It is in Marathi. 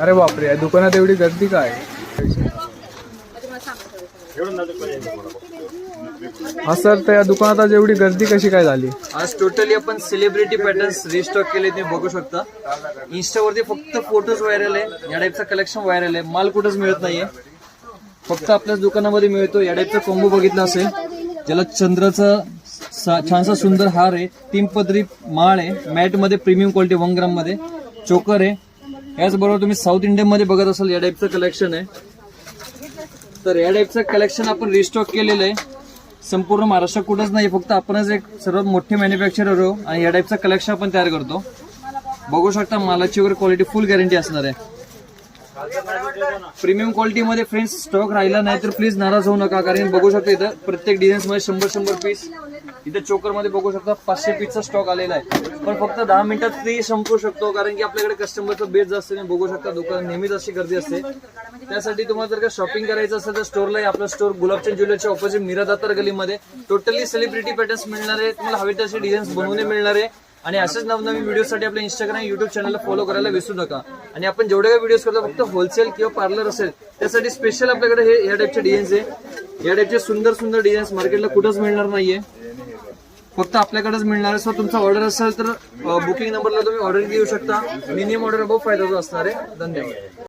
अरे बापरे, या दुकानात एवढी गर्दी काय? हा सर, तर या दुकानात आज एवढी गर्दी कशी काय झाली? आज टोटली आपण सेलिब्रिटी पॅटर्न्स रिस्टॉक केले, तुम्ही बघू शकता. इंस्टावरती फक्त फोटोज व्हायरल आहे, या टाईपचं कलेक्शन व्हायरल आहे. माल कुठंच मिळत नाहीये, फक्त आपल्याच दुकानामध्ये मिळतो. या टाईपचा कॉम्बो बघितला असेल, ज्याला चंद्राचा छानसा सुंदर हार आहे, 3 पदरी माळ आहे, मॅट मध्ये प्रीमियम क्वालिटी 1 ग्राम मध्ये चोकर आहे. याचबरोबर तुम्ही साऊथ इंडियन मध्ये बघत असाल, या टाईपचं कलेक्शन आहे. तर या टाईपचं कलेक्शन आपण रिस्टॉक केलेलं आहे. संपूर्ण महाराष्ट्रात कुठंच नाही, फक्त आपणच एक सर्वात मोठे मॅन्युफॅक्चरर आहो आणि या टाईपचं कलेक्शन आपण तयार करतो. बघू शकता, मालाची वगैरे क्वालिटी फुल गॅरंटी असणार आहे. प्रीमियम क्वालिटी मध्ये फ्रेंड्स स्टॉक राहिला नाही तर प्लीज नाराज होऊ नका, कारण बघू शकता इथं प्रत्येक डिझाईन्स मध्ये 100 पीस. इथे चोकर मध्ये बघू शकता 500 पीसचा स्टॉक आलेला आहे, पण फक्त 10 मिनिटात फ्री संपू शकतो, कारण की आपल्याकडे कस्टमरचा बेस जास्त नाही. बघू शकता दुकान नेहमीच अशी गर्दी असते. त्यासाठी तुम्हाला जर का शॉपिंग करायचं असेल तर स्टोरला आहे. आपला स्टोर गुलाबचंद ज्वेलर्सच्या ऑपोजिट मीरा दातार गलीमध्ये. टोटली सेलिब्रिटी पॅटर्न्स मिळणार आहे, तुम्हाला हवे तसे डिझाईन्स बनवून मिळणार आहे. आणि असेच नवनवीन व्हिडिओसाठी आपल्या इंस्टाग्राम युट्यूब चॅनलला फॉलो करायला विसरू नका. आणि आपण जेवढे काही व्हिडिओज करतो फक्त होलसेल किंवा पार्लर असेल त्यासाठी स्पेशल आपल्याकडे हे या टाईपचे डिझाईन्स आहे. या टाईपचे सुंदर सुंदर डिझाईन्स मार्केटला कुठंच मिळणार नाहीये, फक्त आपल्याकडेच मिळणार आहे. सो तुमचा ऑर्डर असेल तर बुकिंग नंबरला तुम्ही ऑर्डर घेऊ शकता. मिनिमम ऑर्डर अबाव 5000 असणार आहे. धन्यवाद.